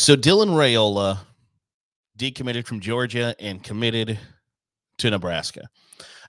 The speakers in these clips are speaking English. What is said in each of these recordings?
So Dylan Raiola decommitted from Georgia and committed to Nebraska.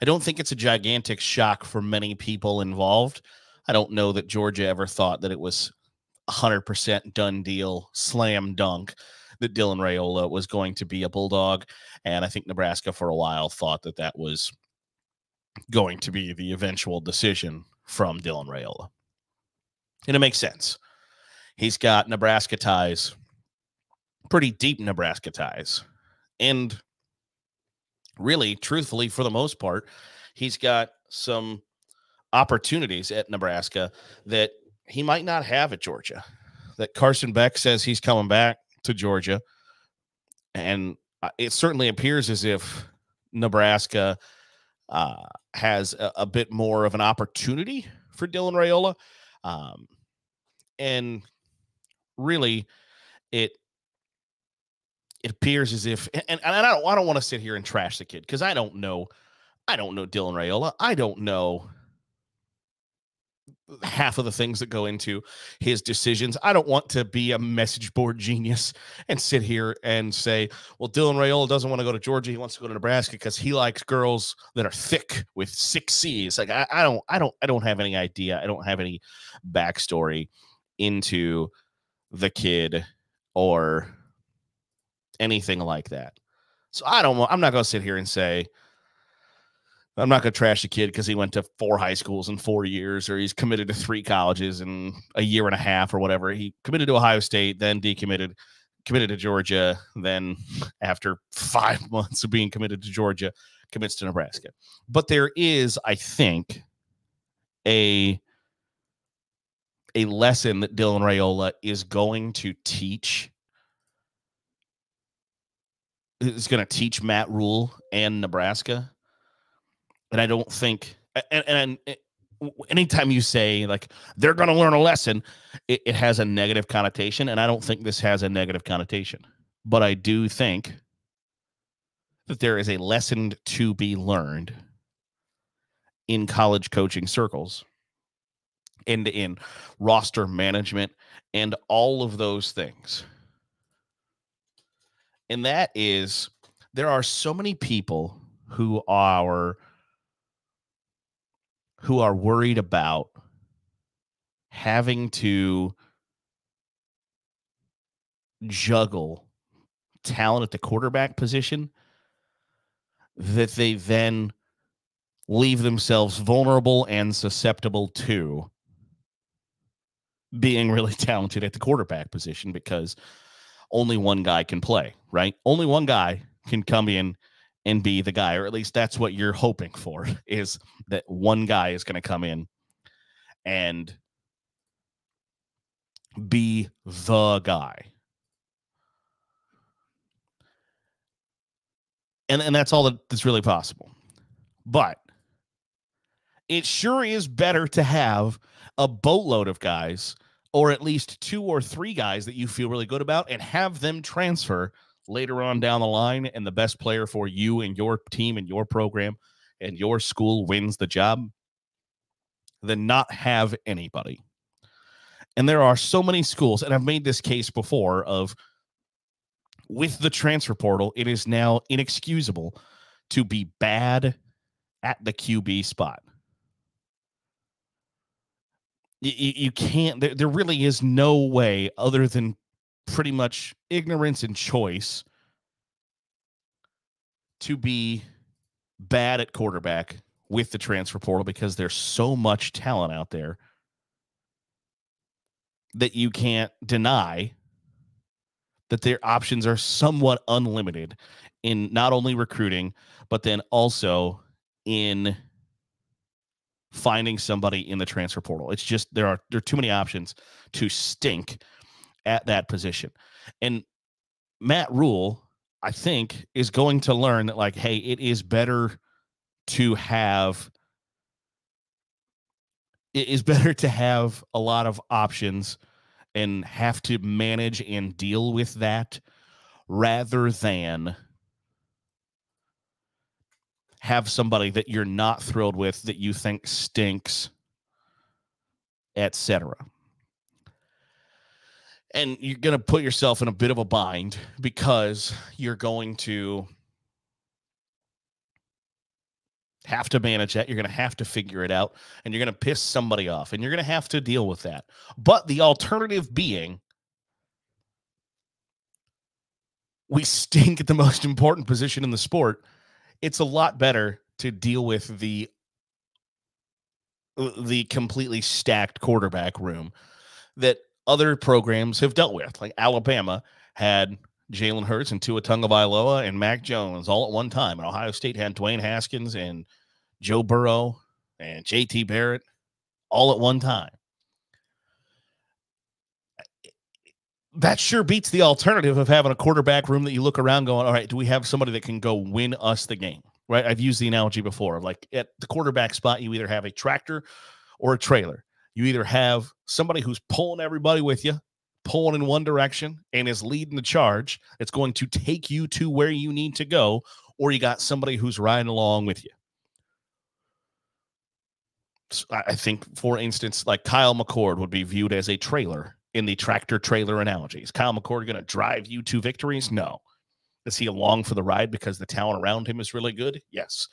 I don't think it's a gigantic shock for many people involved. I don't know that Georgia ever thought that it was 100% done deal, slam dunk, that Dylan Raiola was going to be a Bulldog. And I think Nebraska for a while thought that that was going to be the eventual decision from Dylan Raiola. And it makes sense. He's got Nebraska ties, pretty deep Nebraska ties. And really, truthfully, for the most part, he's got some opportunities at Nebraska that he might not have at Georgia. That Carson Beck says he's coming back to Georgia. And it certainly appears as if Nebraska has a bit more of an opportunity for Dylan Raiola. And really, it appears as if, and I don't want to sit here and trash the kid because I don't know Dylan Raiola. I don't know half of the things that go into his decisions. I don't want to be a message board genius and sit here and say, well, Dylan Raiola doesn't want to go to Georgia. He wants to go to Nebraska because he likes girls that are thick with 6 C's. Like I don't have any idea. I don't have any backstory into the kid or anything like that. So I'm not going to sit here and say, I'm not going to trash the kid because he went to 4 high schools in 4 years, or he's committed to 3 colleges in a year and a half or whatever. He committed to Ohio State, then decommitted, committed to Georgia, then after 5 months of being committed to Georgia, commits to Nebraska. But there is, I think, a lesson that Dylan Raiola is going to teach. Is going to teach Matt Rhule and Nebraska. And I don't think, and anytime you say like they're going to learn a lesson, it has a negative connotation. And I don't think this has a negative connotation. But I do think that there is a lesson to be learned in college coaching circles and in roster management and all of those things. And that is, there are so many people who are worried about having to juggle talent at the quarterback position, that they then leave themselves vulnerable and susceptible to being really talented at the quarterback position because only one guy can play, right? Only one guy can come in and be the guy, or at least that's what you're hoping for, is that one guy is going to come in and be the guy. And that's all that's really possible. But it sure is better to have a boatload of guys, or at least 2 or 3 guys that you feel really good about, and have them transfer later on down the line, and the best player for you and your team and your program and your school wins the job, than not have anybody. And there are so many schools, and I've made this case before, of with the transfer portal, it is now inexcusable to be bad at the QB spot. You can't, there really is no way other than pretty much ignorance and choice to be bad at quarterback with the transfer portal, because there's so much talent out there that you can't deny that their options are somewhat unlimited in not only recruiting, but then also in finding somebody in the transfer portal. It's just there are too many options to stink at that position. And Matt Rhule, I think, is going to learn that, like, hey, it is better to have a lot of options and have to manage and deal with that, rather than have somebody that you're not thrilled with, that you think stinks, etc. And you're going to put yourself in a bit of a bind because you're going to have to manage that. You're going to have to figure it out, and you're going to piss somebody off, and you're going to have to deal with that. But the alternative being, we stink at the most important position in the sport. It's a lot better to deal with the completely stacked quarterback room that other programs have dealt with. Like Alabama had Jalen Hurts and Tua Tagovailoa and Mac Jones all at one time, and Ohio State had Dwayne Haskins and Joe Burrow and JT Barrett all at one time. That sure beats the alternative of having a quarterback room that you look around going, all right, do we have somebody that can go win us the game? Right? I've used the analogy before. Like at the quarterback spot, you either have a tractor or a trailer. You either have somebody who's pulling everybody with you, pulling in one direction, and is leading the charge. It's going to take you to where you need to go, or you got somebody who's riding along with you. So I think, for instance, like Kyle McCord would be viewed as a trailer in the tractor-trailer analogy. Is Kyle McCord going to drive you to victories? No. Is he along for the ride because the talent around him is really good? Yes.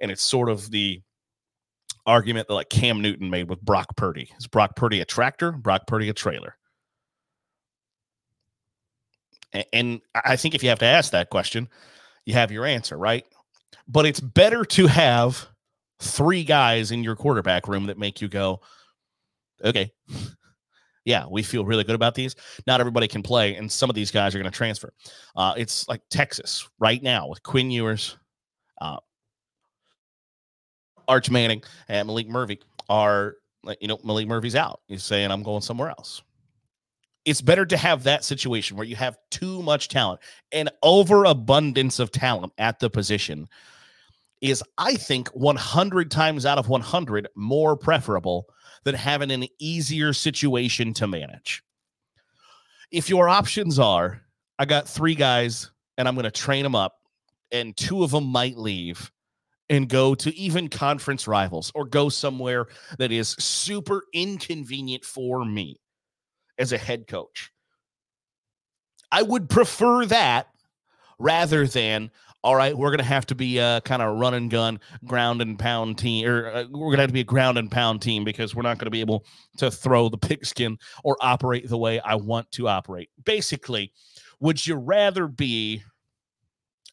And it's sort of the argument that like Cam Newton made with Brock Purdy. Is Brock Purdy a tractor? Brock Purdy a trailer? And I think if you have to ask that question, you have your answer, right? But it's better to have 3 guys in your quarterback room that make you go, okay, yeah, we feel really good about these. Not everybody can play, and some of these guys are going to transfer. It's like Texas right now with Quinn Ewers, Arch Manning, and Malik Murphy are, Malik Murphy's out. He's saying, I'm going somewhere else. It's better to have that situation where you have too much talent. An overabundance of talent at the position is, I think, 100 times out of 100 more preferable than having an easier situation to manage. If your options are, I got 3 guys and I'm going to train them up, and 2 of them might leave and go to even conference rivals or go somewhere that is super inconvenient for me as a head coach, I would prefer that rather than, all right, we're going to have to be a kind of run and gun, ground and pound team, or we're going to have to be a ground and pound team because we're not going to be able to throw the pigskin or operate the way I want to operate. Basically, would you rather be,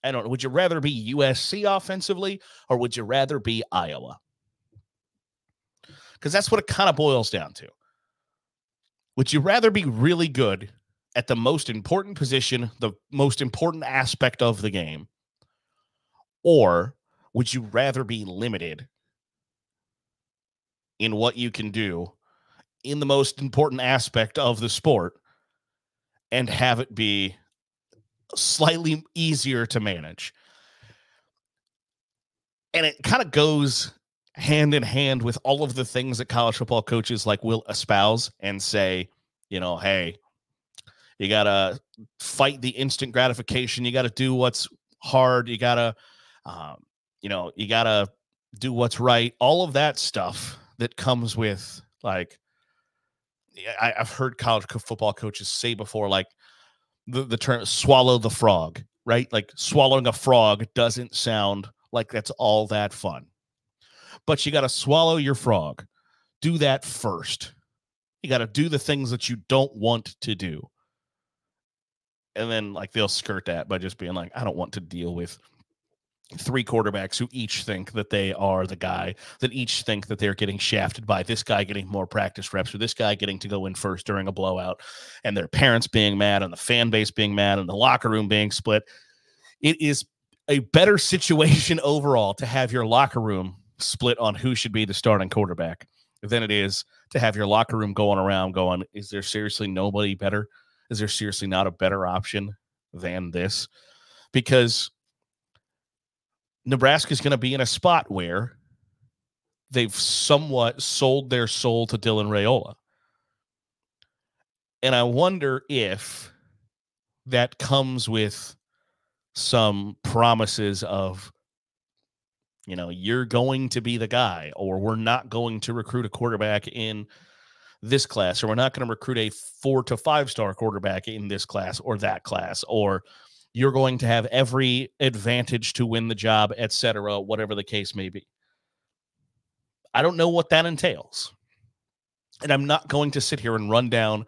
would you rather be USC offensively, or would you rather be Iowa? Because that's what it kind of boils down to. Would you rather be really good at the most important position, the most important aspect of the game, or would you rather be limited in what you can do in the most important aspect of the sport and have it be slightly easier to manage? And it kind of goes hand in hand with all of the things that college football coaches like will espouse and say, hey, you got to fight the instant gratification. You got to do what's hard. You got to, you got to do what's right. All of that stuff that comes with, like, I've heard college football coaches say before, like the term swallow the frog, right? Like swallowing a frog doesn't sound like that's all that fun, but you got to swallow your frog. Do that first. You got to do the things that you don't want to do. And then like they'll skirt that by just being like, I don't want to deal with 3 quarterbacks who each think that they are the guy, that each think that they're getting shafted by this guy getting more practice reps, or this guy getting to go in first during a blowout, and their parents being mad and the fan base being mad and the locker room being split. It is a better situation overall to have your locker room split on who should be the starting quarterback than it is to have your locker room going around going, is there seriously nobody better? Is there seriously not a better option than this? Because Nebraska is going to be in a spot where they've somewhat sold their soul to Dylan Raiola. And I wonder if that comes with some promises of, you're going to be the guy, or we're not going to recruit a quarterback in this class, or we're not going to recruit a 4 to 5 star quarterback in this class or that class, or you're going to have every advantage to win the job, etc., whatever the case may be. I don't know what that entails. And I'm not going to sit here and run down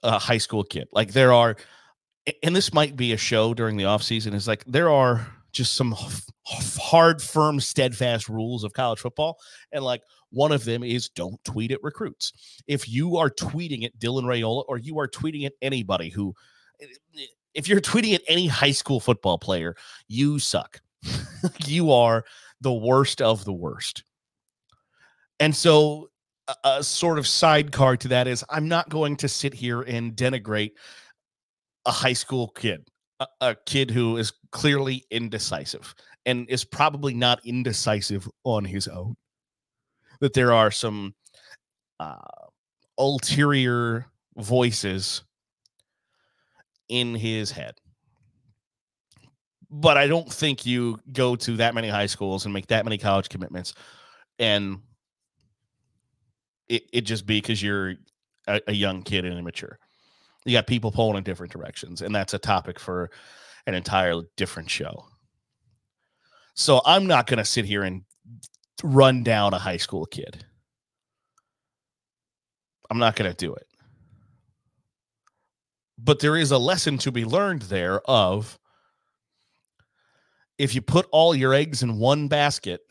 a high school kid. Like, there are, and this might be a show during the offseason, is like there are just some hard, firm, steadfast rules of college football. And like one of them is don't tweet at recruits. If you are tweeting at Dylan Raiola, or you are tweeting at anybody who, if you're tweeting at any high school football player, you suck. You are the worst of the worst. And so a sort of sidecar to that is I'm not going to sit here and denigrate a high school kid, a kid who is clearly indecisive and is probably not indecisive on his own. That there are some ulterior voices in his head. But I don't think you go to that many high schools and make that many college commitments and it just be because you're a young kid and immature. You got people pulling in different directions, and that's a topic for an entirely different show. So I'm not going to sit here and run down a high school kid. I'm not going to do it. But there is a lesson to be learned there of, if you put all your eggs in one basket,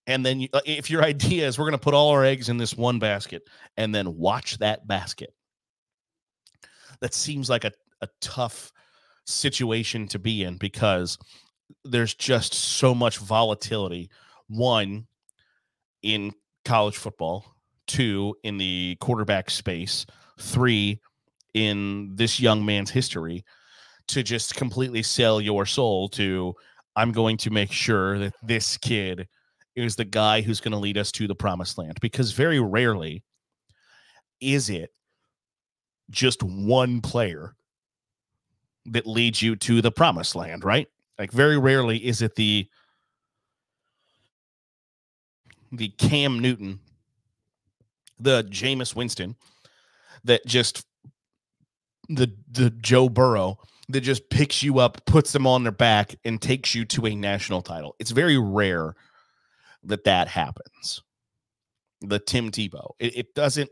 and then if your idea is we're going to put all our eggs in this one basket and then watch that basket, that seems like a tough situation to be in, because there's just so much volatility. One, in college football. Two, in the quarterback space. Three, in this young man's history, to just completely sell your soul to, I'm going to make sure that this kid is the guy who's going to lead us to the promised land. Because very rarely is it just one player that leads you to the promised land, right? Like, very rarely is it the Cam Newton, the Jameis Winston, that just the Joe Burrow that just picks you up, puts them on their back, and takes you to a national title. It's very rare that happens. The Tim Tebow. It doesn't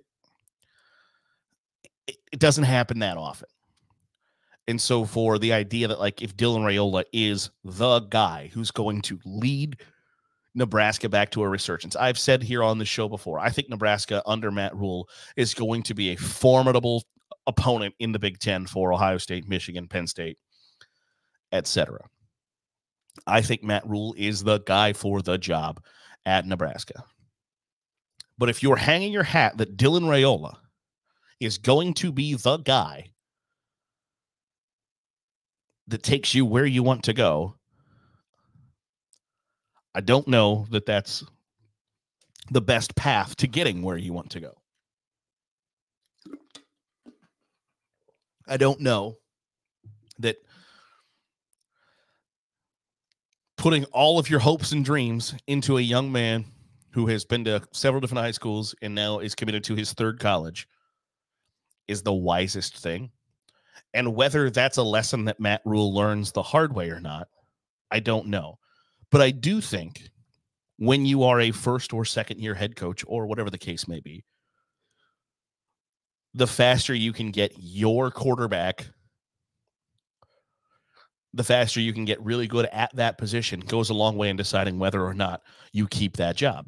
happen that often. And so for the idea that, like, if Dylan Raiola is the guy who's going to lead Nebraska back to a resurgence, I've said here on the show before, I think Nebraska under Matt Rhule is going to be a formidable opponent in the Big Ten for Ohio State, Michigan, Penn State, etc. I think Matt Rhule is the guy for the job at Nebraska. But if you're hanging your hat that Dylan Raiola is going to be the guy that takes you where you want to go, I don't know that that's the best path to getting where you want to go. I don't know that putting all of your hopes and dreams into a young man who has been to several different high schools and now is committed to his third college is the wisest thing. And whether that's a lesson that Matt Rhule learns the hard way or not, I don't know. But I do think when you are a first or second year head coach, or whatever the case may be, the faster you can get your quarterback, the faster you can get really good at that position, goes a long way in deciding whether or not you keep that job.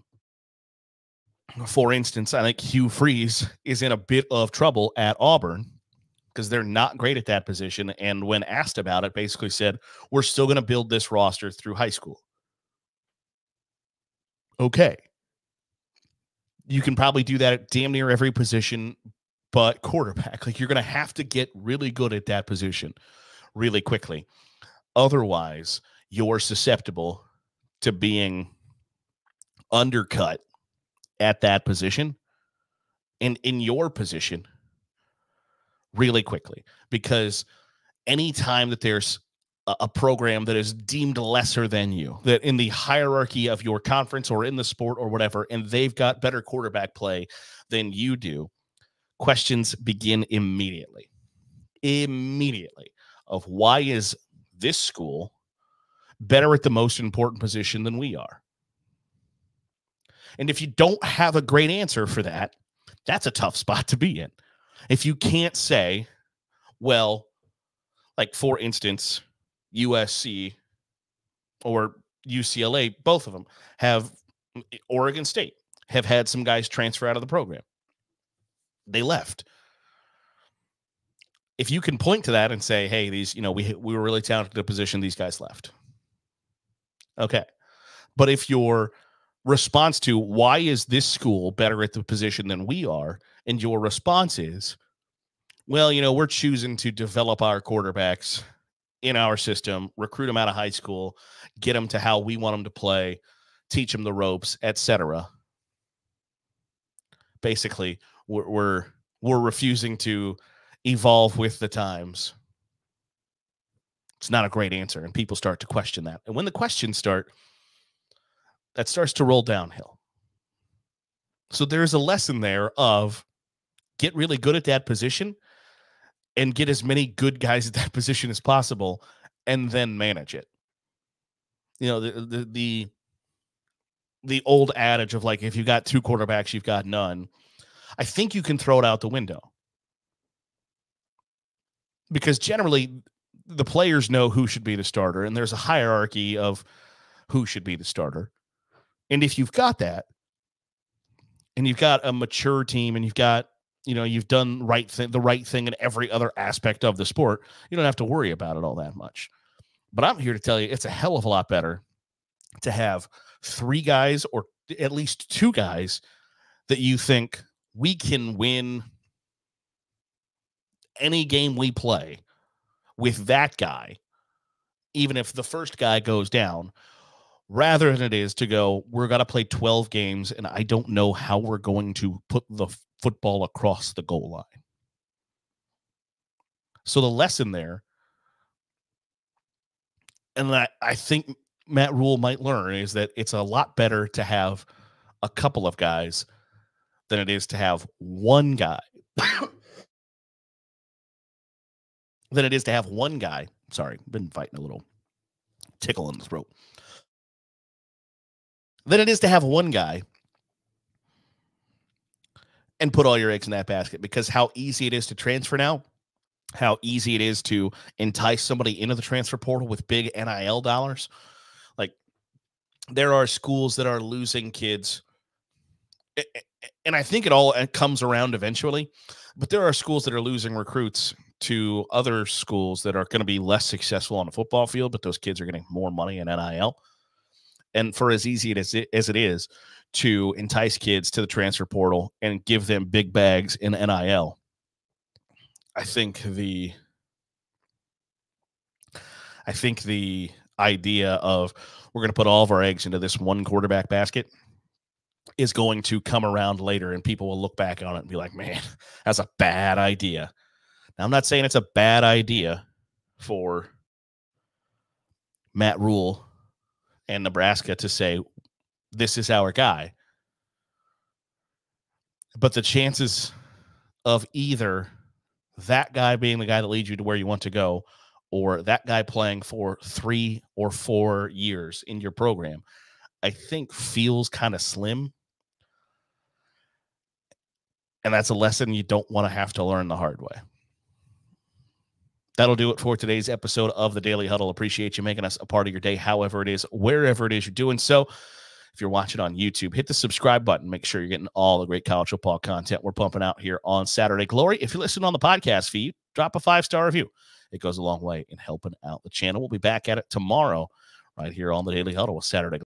For instance, I think Hugh Freeze is in a bit of trouble at Auburn because they're not great at that position. And when asked about it, basically said, we're still going to build this roster through high school. Okay. You can probably do that at damn near every position but quarterback. Like, you're going to have to get really good at that position really quickly. Otherwise, you're susceptible to being undercut at that position and in your position really quickly. Because anytime that there's a program that is deemed lesser than you, that in the hierarchy of your conference or in the sport or whatever, and they've got better quarterback play than you do, questions begin immediately of why is this school better at the most important position than we are? And if you don't have a great answer for that, that's a tough spot to be in. If you can't say, well, like for instance, USC or UCLA, both of them have, Oregon State have had some guys transfer out of the program. They left. If you can point to that and say, hey, these, we were really talented at a position, these guys left. Okay. But if your response to why is this school better at the position than we are, and your response is, well, we're choosing to develop our quarterbacks in our system, recruit them out of high school, get them to how we want them to play, teach them the ropes, etc. Basically, we're refusing to evolve with the times. It's not a great answer, and people start to question that. And when the questions start, that starts to roll downhill. So there's a lesson there of get really good at that position and get as many good guys at that position as possible, and then manage it. The old adage of like, if you got two quarterbacks, you've got none. I think you can throw it out the window, because generally the players know who should be the starter, and there's a hierarchy of who should be the starter. And if you've got that, and you've got a mature team, and you've got, you've done the right thing in every other aspect of the sport, you don't have to worry about it all that much. But I'm here to tell you, it's a hell of a lot better to have three guys, or at least two guys, that you think we can win any game we play with that guy, even if the first guy goes down, rather than it is to go, we're going to play 12 games, and I don't know how we're going to put the football across the goal line. So the lesson there, and I think Matt Rhule might learn, is that it's a lot better to have a couple of guys than it is to have one guy. Sorry, been fighting a little tickle in the throat. Than it is to have one guy and put all your eggs in that basket, because how easy it is to transfer now, how easy it is to entice somebody into the transfer portal with big NIL dollars. Like, there are schools that are losing kids, and I think it comes around eventually, but there are schools that are losing recruits to other schools that are going to be less successful on the football field, but those kids are getting more money in NIL. And for as easy as it is to entice kids to the transfer portal and give them big bags in NIL, I think the idea of we're going to put all of our eggs into this one quarterback basket is going to come around later, and people will look back on it and be like, man, that's a bad idea. Now, I'm not saying it's a bad idea for Matt Rhule and Nebraska to say, this is our guy. But the chances of either that guy being the guy that leads you to where you want to go, or that guy playing for 3 or 4 years in your program, I think feels kind of slim. And that's a lesson you don't want to have to learn the hard way. That'll do it for today's episode of the Daily Huddle. Appreciate you making us a part of your day, however it is, wherever it is you're doing so. If you're watching on YouTube, hit the subscribe button. Make sure you're getting all the great college football content we're pumping out here on Saturday Glory. If you're listening on the podcast feed, drop a 5-star review. It goes a long way in helping out the channel. We'll be back at it tomorrow right here on the Daily Huddle with Saturday